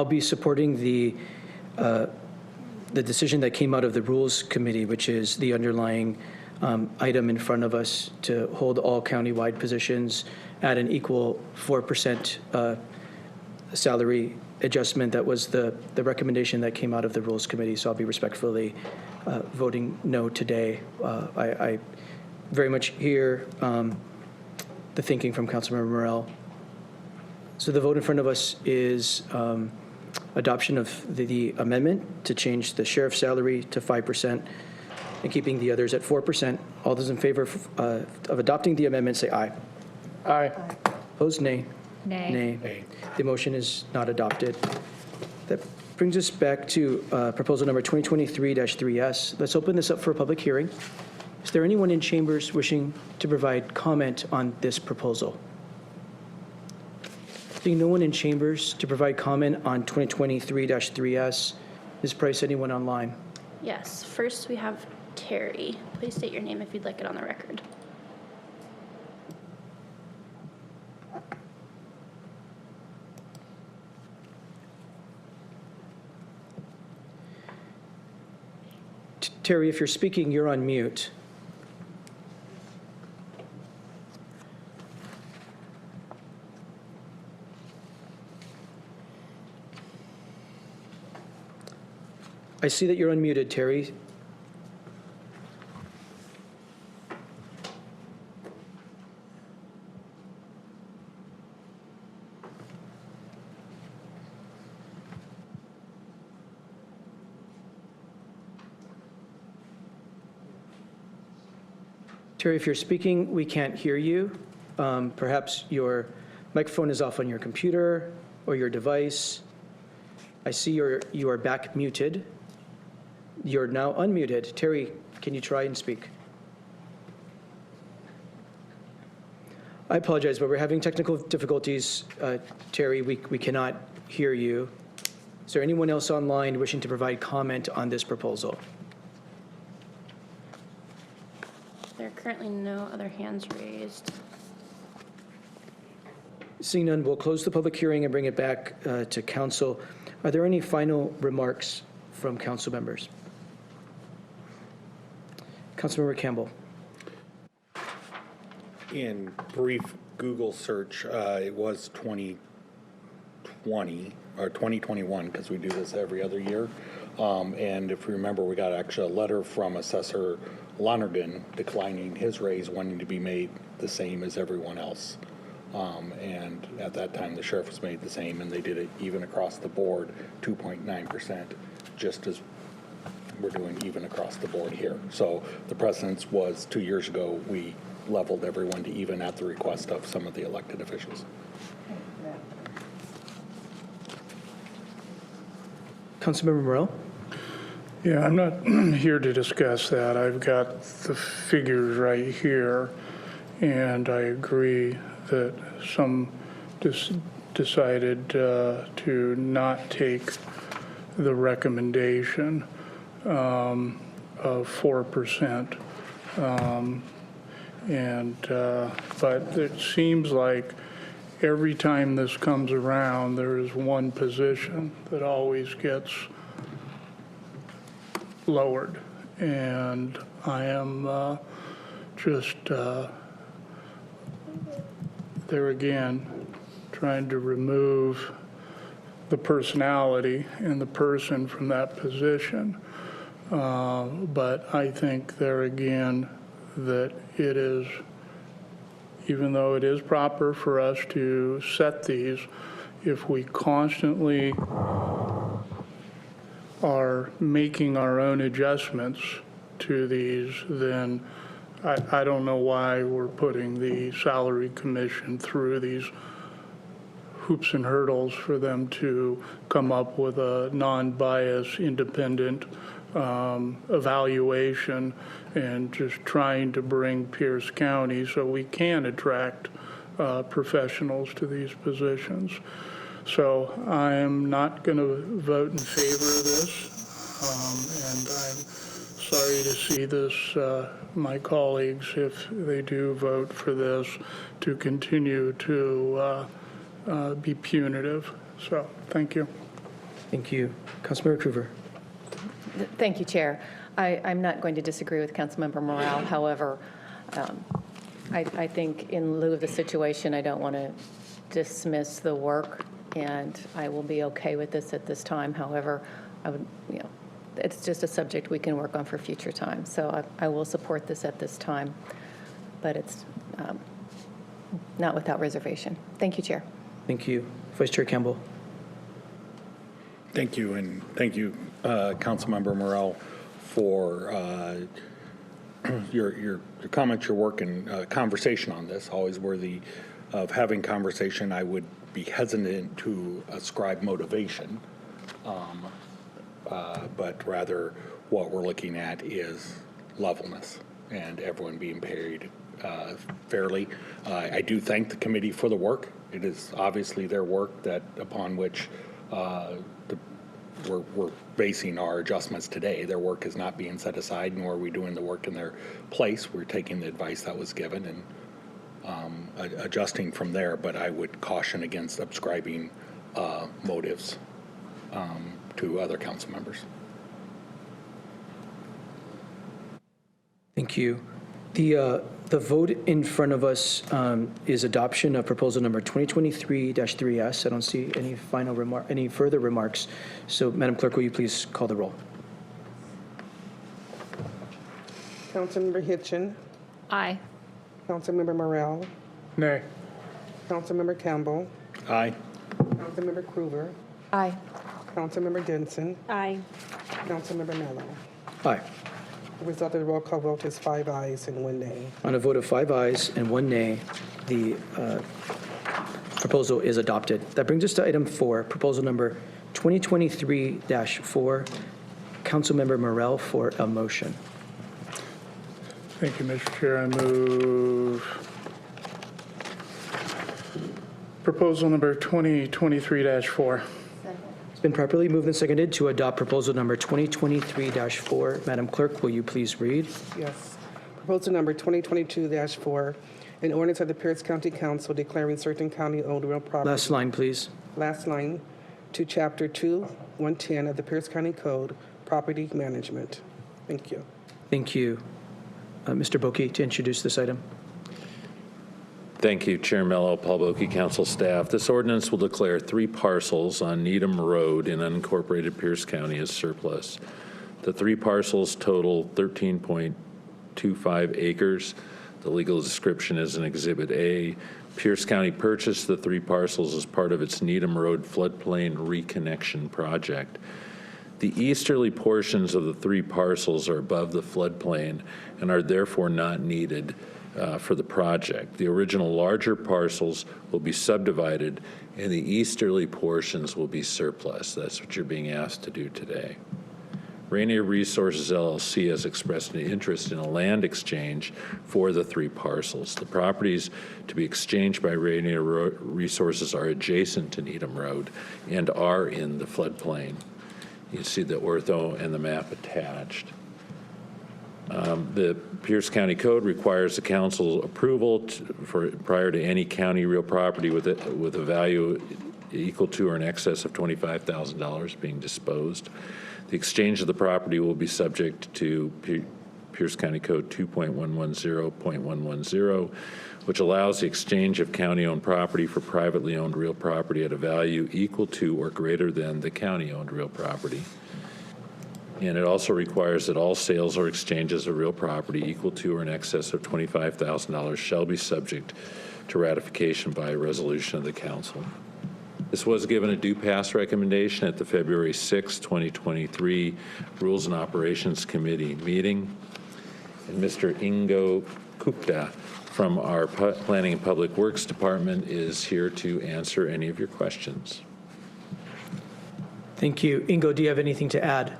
be supporting the decision that came out of the Rules Committee, which is the underlying item in front of us to hold all countywide positions at an equal 4% salary adjustment. That was the recommendation that came out of the Rules Committee, so I'll be respectfully voting no today. I very much hear the thinking from Councilmember Morell. So the vote in front of us is adoption of the amendment to change the sheriff's salary to 5% and keeping the others at 4%. All those in favor of adopting the amendment say aye. Aye. Opposed, nay. Nay. Nay. The motion is not adopted. That brings us back to proposal number 2023-3S. Let's open this up for a public hearing. Is there anyone in chambers wishing to provide comment on this proposal? Seeing no one in chambers to provide comment on 2023-3S, Ms. Price, anyone online? Yes, first we have Terry. Please state your name if you'd like it on the record. Terry, if you're speaking, you're on mute. I see that you're unmuted, Terry. Terry, if you're speaking, we can't hear you. Perhaps your microphone is off on your computer or your device. I see you are back muted. You're now unmuted. Terry, can you try and speak? I apologize, but we're having technical difficulties. Terry, we cannot hear you. Is there anyone else online wishing to provide comment on this proposal? There are currently no other hands raised. Seeing none, we'll close the public hearing and bring it back to council. Are there any final remarks from council members? Councilmember Campbell. In brief Google search, it was 2020 or 2021 because we do this every other year. And if you remember, we got actually a letter from Assessor Lonergan declining his raise, wanting to be made the same as everyone else. And at that time, the sheriff was made the same, and they did it even across the board, 2.9%, just as we're doing even across the board here. So the precedence was 2 years ago, we leveled everyone to even at the request of some of the elected officials. Councilmember Morell? Yeah, I'm not here to discuss that. I've got the figures right here, and I agree that some decided to not take the recommendation of 4%. But it seems like every time this comes around, there is one position that always gets lowered. And I am just there again, trying to remove the personality and the person from that position. But I think there again that it is, even though it is proper for us to set these, if we constantly are making our own adjustments to these, then I don't know why we're putting the salary commission through these hoops and hurdles for them to come up with a non-biased, independent evaluation, and just trying to bring Pierce County so we can attract professionals to these positions. So I am not going to vote in favor of this, and I'm sorry to see this, my colleagues, if they do vote for this, to continue to be punitive. So thank you. Thank you. Councilmember Cruver. Thank you, Chair. I'm not going to disagree with Councilmember Morale. However, I think in lieu of the situation, I don't want to dismiss the work, and I will be okay with this at this time. However, I would, it's just a subject we can work on for future time. So I will support this at this time, but it's not without reservation. Thank you, Chair. Thank you. Vice Chair Campbell. Thank you, and thank you, Councilmember Morell, for your comments, your work, and conversation on this. Always worthy of having conversation. I would be hesitant to ascribe motivation, but rather what we're looking at is levelness and everyone being paid fairly. I do thank the committee for the work. It is obviously their work that upon which we're basing our adjustments today. Their work is not being set aside, nor are we doing the work in their place. We're taking the advice that was given and adjusting from there, but I would caution against ascribing motives to other council members. Thank you. The vote in front of us is adoption of proposal number 2023-3S. I don't see any further remarks. So, Madam Clerk, will you please call the roll? Councilmember Hitchin. Aye. Councilmember Morell. Nay. Councilmember Campbell. Aye. Councilmember Cruver. Aye. Councilmember Denson. Aye. Councilmember Mello. Aye. The result of the roll call vote is 5 ayes and 1 nay. On a vote of 5 ayes and 1 nay, the proposal is adopted. That brings us to item 4, proposal number 2023-4. Councilmember Morell for a motion. Thank you, Mr. Chair. I move proposal number 2023-4. It's been properly moved and seconded to adopt proposal number 2023-4. Madam Clerk, will you please read? Yes. Proposal number 2022-4, an ordinance of the Pierce County Council declaring certain county-owned real property. Last line, please. Last line to Chapter 2, 110 of the Pierce County Code, Property Management. Thank you. Thank you. Mr. Boki, to introduce this item. Thank you, Chair Mello, Paul Boki, council staff. This ordinance will declare 3 parcels on Needham Road in unincorporated Pierce County as surplus. The 3 parcels total 13.25 acres. The legal description is in Exhibit A. Pierce County purchased the 3 parcels as part of its Needham Road floodplain reconnection project. The easterly portions of the 3 parcels are above the floodplain and are therefore not needed for the project. The original larger parcels will be subdivided and the easterly portions will be surplus. That's what you're being asked to do today. Rainier Resources LLC has expressed an interest in a land exchange for the 3 parcels. The properties to be exchanged by Rainier Resources are adjacent to Needham Road and are in the floodplain. You see the ortho and the map attached. The Pierce County Code requires the council's approval prior to any county real property with a value equal to or in excess of $25,000 being disposed. The exchange of the property will be subject to Pierce County Code 2.110.110, which allows the exchange of county-owned property for privately owned real property at a value equal to or greater than the county-owned real property. And it also requires that all sales or exchanges of real property equal to or in excess of $25,000 shall be subject to ratification by a resolution of the council. This was given a due pass recommendation at the February 6, 2023 Rules and Operations Committee meeting. And Mr. Ingo Kupta from our Planning and Public Works Department is here to answer any of your questions. Thank you. Ingo, do you have anything to add?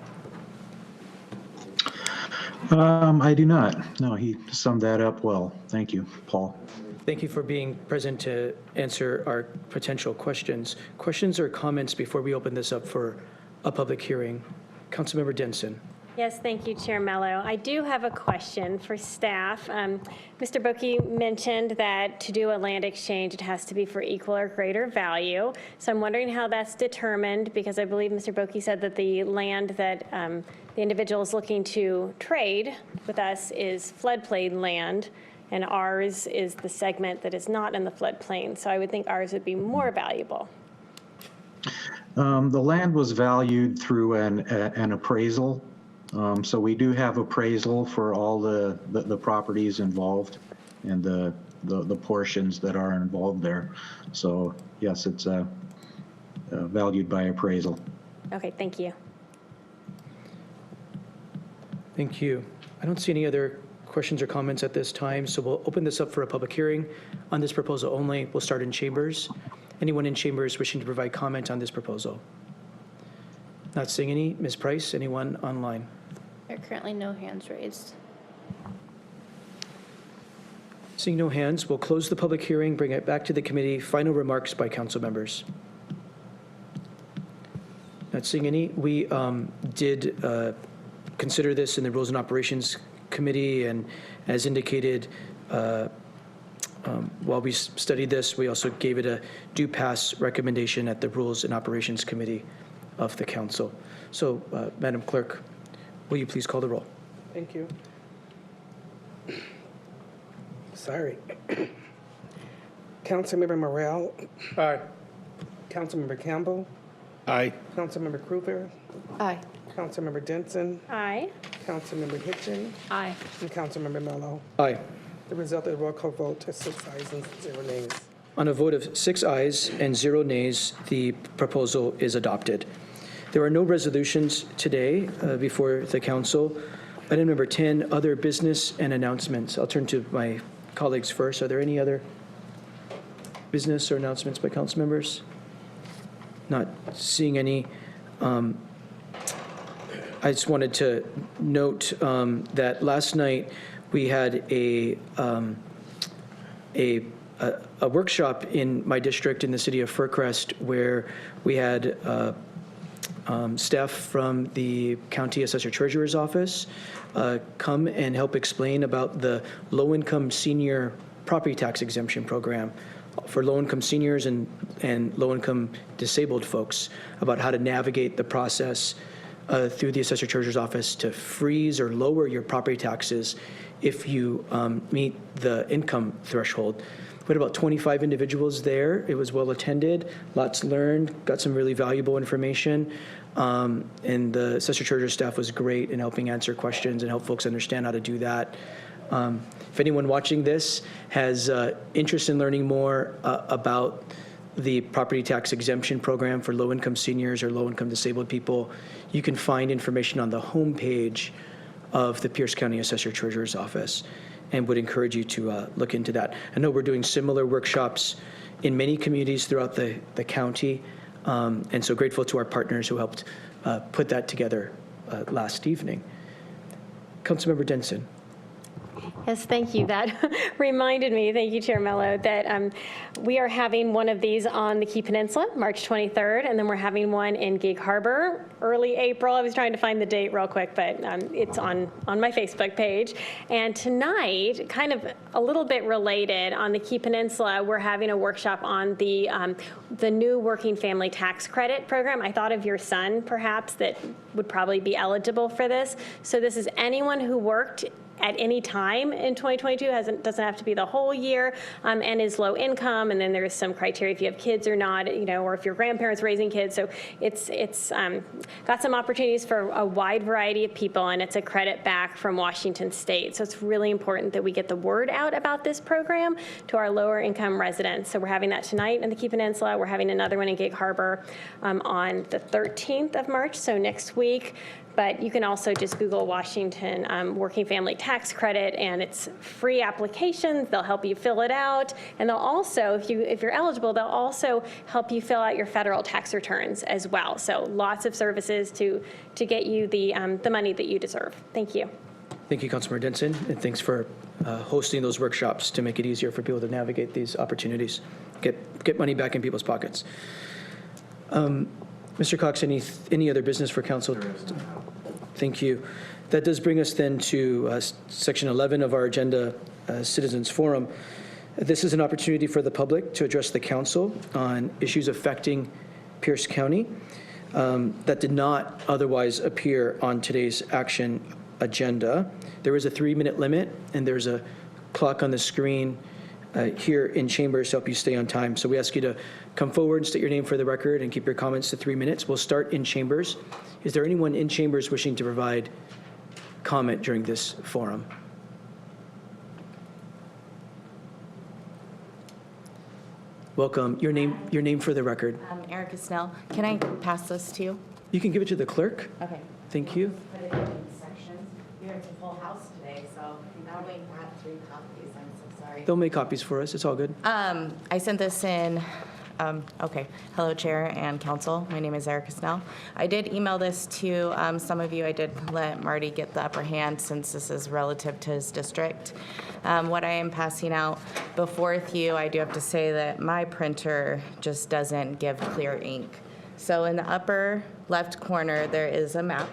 I do not. No, he summed that up well. Thank you, Paul. Thank you for being present to answer our potential questions. Questions or comments before we open this up for a public hearing? Councilmember Denson. Yes, thank you, Chair Mello. I do have a question for staff. Mr. Bookey mentioned that to do a land exchange, it has to be for equal or greater value. So I'm wondering how that's determined, because I believe Mr. Bookey said that the land that the individual is looking to trade with us is floodplain land, and ours is the segment that is not in the floodplain. So I would think ours would be more valuable. The land was valued through an appraisal. So we do have appraisal for all the properties involved and the portions that are involved there. So yes, it's valued by appraisal. Okay, thank you. Thank you. I don't see any other questions or comments at this time, so we'll open this up for a public hearing on this proposal only. We'll start in chambers. Anyone in chambers wishing to provide comment on this proposal? Not seeing any. Ms. Price, anyone online? There are currently no hands raised. Seeing no hands, we'll close the public hearing, bring it back to the committee. Final remarks by council members. Not seeing any. We did consider this in the Rules and Operations Committee, and as indicated, while we studied this, we also gave it a due pass recommendation at the Rules and Operations Committee of the council. So, Madam Clerk, will you please call the roll? Thank you. Sorry. Councilmember Morrell. Aye. Councilmember Campbell. Aye. Councilmember Krueger. Aye. Councilmember Denson. Aye. Councilmember Hitchen. Aye. And Councilmember Mello. Aye. The result of the roll call vote is 6 ayes and 0 nays. On a vote of 6 ayes and 0 nays, the proposal is adopted. There are no resolutions today before the council. Item number 10, other business and announcements. I'll turn to my colleagues first. Are there any other business or announcements by council members? Not seeing any. I just wanted to note that last night we had a workshop in my district in the city of Fircrest where we had staff from the County Assessor Treasurer's Office come and help explain about the low-income senior property tax exemption program for low-income seniors and low-income disabled folks, about how to navigate the process through the Assessor Treasurer's Office to freeze or lower your property taxes if you meet the income threshold. We had about 25 individuals there. It was well attended, lots learned, got some really valuable information. And the Assessor Treasurer staff was great in helping answer questions and help folks understand how to do that. If anyone watching this has interest in learning more about the property tax exemption program for low-income seniors or low-income disabled people, you can find information on the homepage of the Pierce County Assessor Treasurer's Office, and would encourage you to look into that. I know we're doing similar workshops in many communities throughout the county, and so grateful to our partners who helped put that together last evening. Councilmember Denson. Yes, thank you. That reminded me, thank you, Chair Mello, that we are having one of these on the Key Peninsula, March 23rd, and then we're having one in Gig Harbor, early April. I was trying to find the date real quick, but it's on my Facebook page. And tonight, kind of a little bit related, on the Key Peninsula, we're having a workshop on the new Working Family Tax Credit program. I thought of your son, perhaps, that would probably be eligible for this. So this is anyone who worked at any time in 2022, doesn't have to be the whole year, and is low income. And then there's some criteria if you have kids or not, or if your grandparents raising kids. So it's got some opportunities for a wide variety of people, and it's a credit back from Washington State. So it's really important that we get the word out about this program to our lower income residents. So we're having that tonight in the Key Peninsula. We're having another one in Gig Harbor on the 13th of March, so next week. But you can also just Google Washington Working Family Tax Credit, and it's free applications. They'll help you fill it out, and they'll also, if you're eligible, they'll also help you fill out your federal tax returns as well. So lots of services to get you the money that you deserve. Thank you. Thank you, Councilmember Denson, and thanks for hosting those workshops to make it easier for people to navigate these opportunities, get money back in people's pockets. Mr. Cox, any other business for council? Thank you. That does bring us then to section 11 of our agenda, Citizens Forum. This is an opportunity for the public to address the council on issues affecting Pierce County that did not otherwise appear on today's action agenda. There is a 3-minute limit, and there's a clock on the screen here in chambers to help you stay on time. So we ask you to come forward and state your name for the record and keep your comments to 3 minutes. We'll start in chambers. Is there anyone in chambers wishing to provide comment during this forum? Welcome. Your name for the record. I'm Erica Snell. Can I pass this to you? You can give it to the clerk. Okay. Thank you. Put it in sections. You're at the full house today, so now we had 3 copies. I'm so sorry. They'll make copies for us. It's all good. I sent this in. Okay. Hello, Chair and Council. My name is Erica Snell. I did email this to some of you. I did let Marty get the upper hand since this is relative to his district. What I am passing out before you, I do have to say that my printer just doesn't give clear ink. So in the upper left corner, there is a map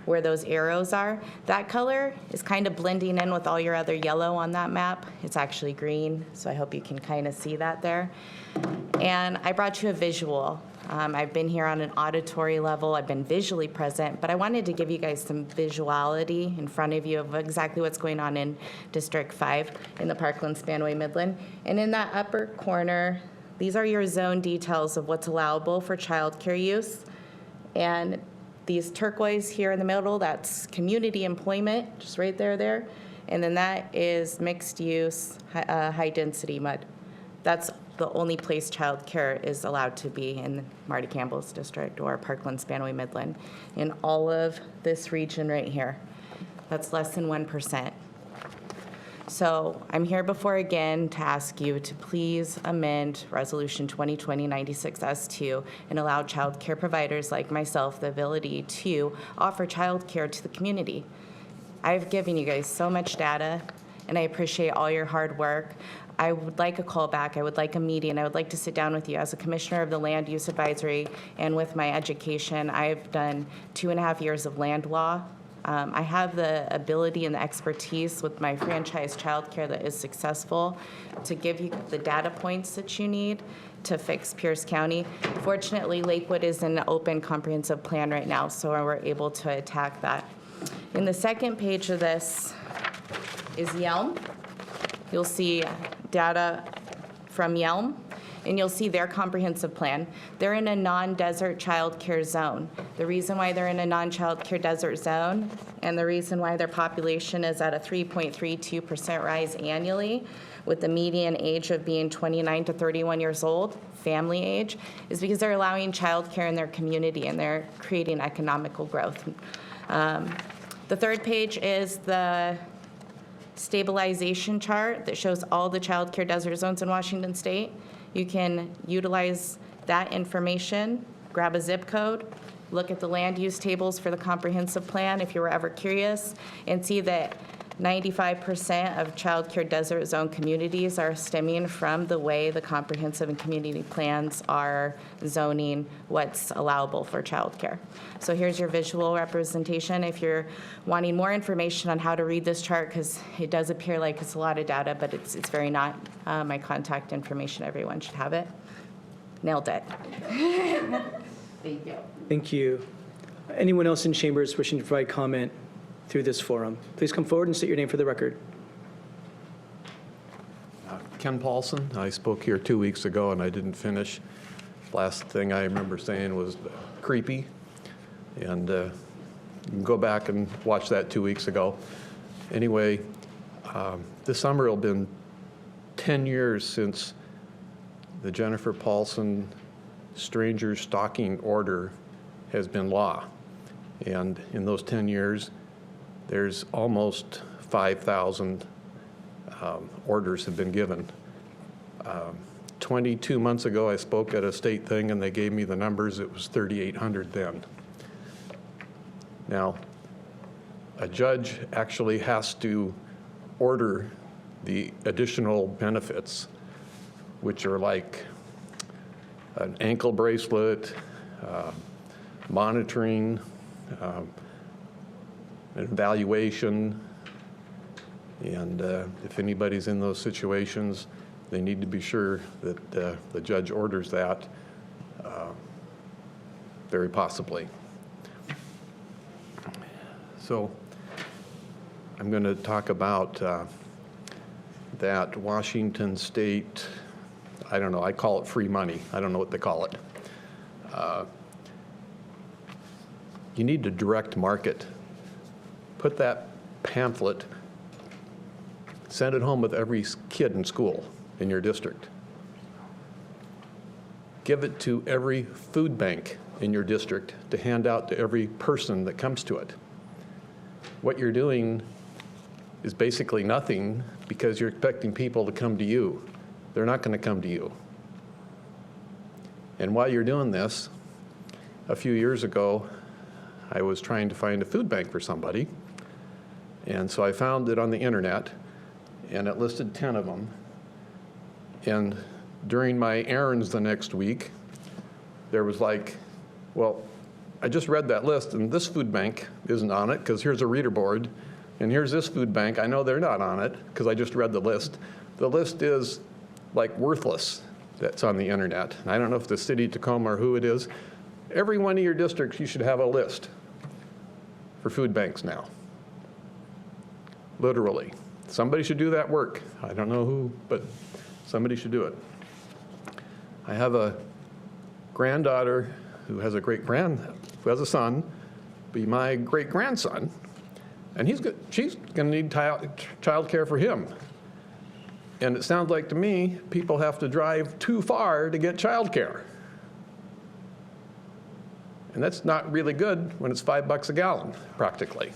where those arrows are. That color is kind of blending in with all your other yellow on that map. It's actually green, so I hope you can kind of see that there. And I brought you a visual. I've been here on an auditory level. I've been visually present, but I wanted to give you guys some visuality in front of you of exactly what's going on in District 5 in the Parkland Spanaway Midland. And in that upper corner, these are your zone details of what's allowable for childcare use. And these turquoise here in the middle, that's community employment, just right there. And then that is mixed use, high density mud. That's the only place childcare is allowed to be in Marty Campbell's district or Parkland Spanaway Midland. In all of this region right here, that's less than 1%. So I'm here before again to ask you to please amend Resolution 2020-96S2 and allow child care providers like myself the ability to offer child care to the community. I've given you guys so much data, and I appreciate all your hard work. I would like a call back. I would like a meeting. I would like to sit down with you as a commissioner of the Land Use Advisory and with my education. I've done 2.5 years of land law. I have the ability and the expertise with my franchise childcare that is successful to give you the data points that you need to fix Pierce County. Fortunately, Lakewood is in an open comprehensive plan right now, so we're able to attack that. In the second page of this is Yelm. You'll see data from Yelm, and you'll see their comprehensive plan. They're in a non-desert child care zone. The reason why they're in a non-child care desert zone and the reason why their population is at a 3.32% rise annually with the median age of being 29 to 31 years old, family age, is because they're allowing child care in their community and they're creating economical growth. The third page is the stabilization chart that shows all the child care desert zones in Washington State. You can utilize that information, grab a zip code, look at the land use tables for the comprehensive plan if you were ever curious, and see that 95% of child care desert zone communities are stemming from the way the comprehensive and community plans are zoning what's allowable for child care. So here's your visual representation. If you're wanting more information on how to read this chart, because it does appear like it's a lot of data, but it's very not. My contact information, everyone should have it. Nailed it. Thank you. Thank you. Anyone else in chambers wishing to provide comment through this forum? Please come forward and state your name for the record. Ken Paulson. I spoke here 2 weeks ago and I didn't finish. Last thing I remember saying was creepy. And you can go back and watch that 2 weeks ago. Anyway, this summer it'll been 10 years since the Jennifer Paulson stranger stalking order has been law. And in those 10 years, there's almost 5,000 orders have been given. 22 months ago, I spoke at a state thing, and they gave me the numbers. It was 3,800 then. Now, a judge actually has to order the additional benefits, which are like an ankle bracelet, monitoring, an evaluation, and if anybody's in those situations, they need to be sure that the judge orders that, very possibly. So I'm going to talk about that Washington State, I don't know, I call it free money. I don't know what they call it. You need to direct market. Put that pamphlet, send it home with every kid in school in your district. Give it to every food bank in your district to hand out to every person that comes to it. What you're doing is basically nothing because you're expecting people to come to you. They're not going to come to you. And while you're doing this, a few years ago, I was trying to find a food bank for somebody. And so I found it on the internet, and it listed 10 of them. And during my errands the next week, there was like, well, I just read that list, and this food bank isn't on it because here's a reader board, and here's this food bank. I know they're not on it because I just read the list. The list is like worthless that's on the internet. I don't know if the city of Tacoma or who it is. Every one of your districts, you should have a list for food banks now. Literally. Somebody should do that work. I don't know who, but somebody should do it. I have a granddaughter who has a son, be my great-grandson, and she's going to need child care for him. And it sounds like to me, people have to drive too far to get child care. And that's not really good when it's $5 a gallon, practically.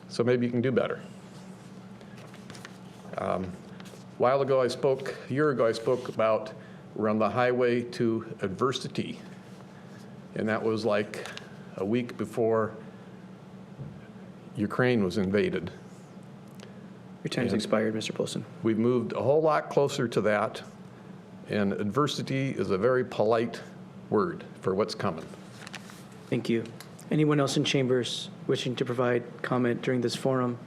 So maybe you can do better. A year ago, I spoke about we're on the highway to adversity. And that was like a week before Ukraine was invaded. Your time's expired, Mr. Polson. We've moved a whole lot closer to that, and adversity is a very polite word for what's coming. Thank you. Anyone else in chambers wishing to provide comment during this forum?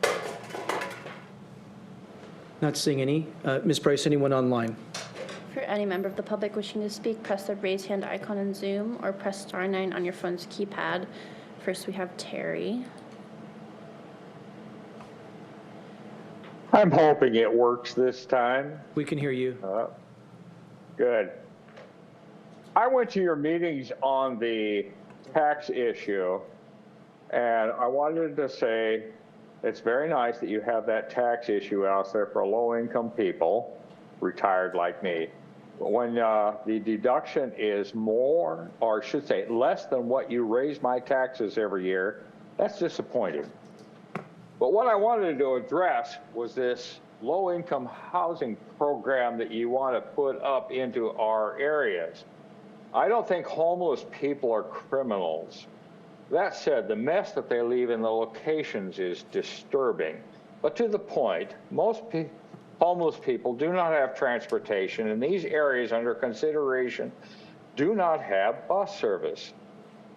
Not seeing any. Ms. Price, anyone online? For any member of the public wishing to speak, press the raise hand icon in Zoom or press *9 on your phone's keypad. First, we have Terry. I'm hoping it works this time. We can hear you. Good. I went to your meetings on the tax issue, and I wanted to say it's very nice that you have that tax issue out there for low-income people, retired like me. When the deduction is more, or I should say less than what you raise my taxes every year, that's disappointing. But what I wanted to address was this low-income housing program that you want to put up into our areas. I don't think homeless people are criminals. That said, the mess that they leave in the locations is disturbing. But to the point, most homeless people do not have transportation, and these areas under consideration do not have bus service.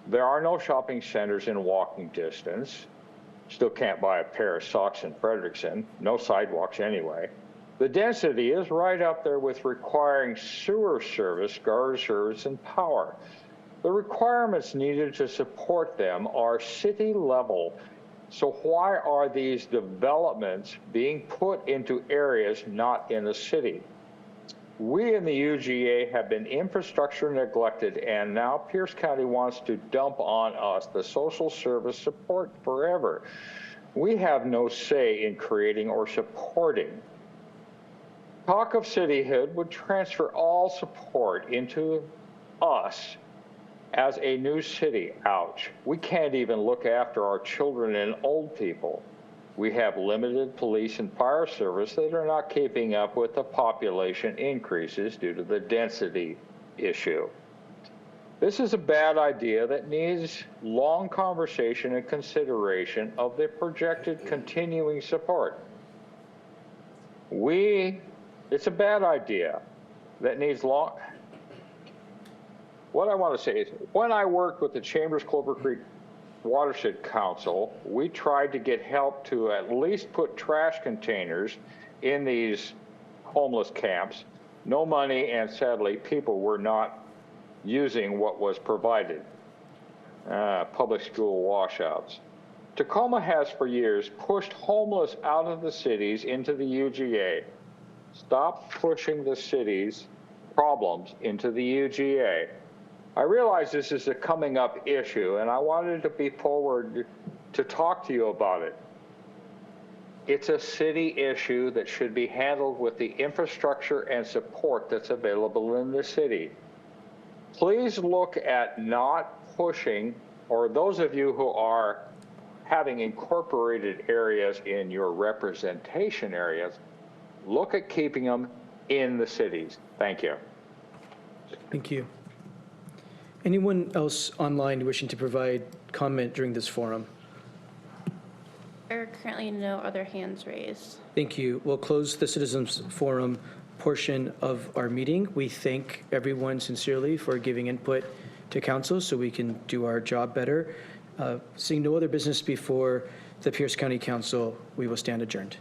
There are no shopping centers in walking distance. Still can't buy a pair of socks in Frederickson. No sidewalks anyway. The density is right up there with requiring sewer service, garbage service, and power. The requirements needed to support them are city level. So why are these developments being put into areas not in the city? We in the UGA have been infrastructure neglected, and now Pierce County wants to dump on us the social service support forever. We have no say in creating or supporting. Talk of cityhood would transfer all support into us As a new city, ouch, we can't even look after our children and old people. We have limited police and fire service that are not keeping up with the population increases due to the density issue. This is a bad idea that needs long conversation and consideration of the projected continuing support. It's a bad idea that needs long. What I want to say is, when I worked with the Chambers Clover Creek Watershed Council, we tried to get help to at least put trash containers in these homeless camps. No money, and sadly, people were not using what was provided. Public school washouts. Tacoma has for years pushed homeless out of the cities into the UGA. Stop pushing the city's problems into the UGA. I realize this is a coming up issue, and I wanted to be forward to talk to you about it. It's a city issue that should be handled with the infrastructure and support that's available in the city. Please look at not pushing, or those of you who are having incorporated areas in your representation areas, look at keeping them in the cities. Thank you. Thank you. Anyone else online wishing to provide comment during this forum? There are currently no other hands raised. Thank you. We'll close the citizens forum portion of our meeting. We thank everyone sincerely for giving input to council so we can do our job better. Seeing no other business before the Pierce County Council, we will stand adjourned.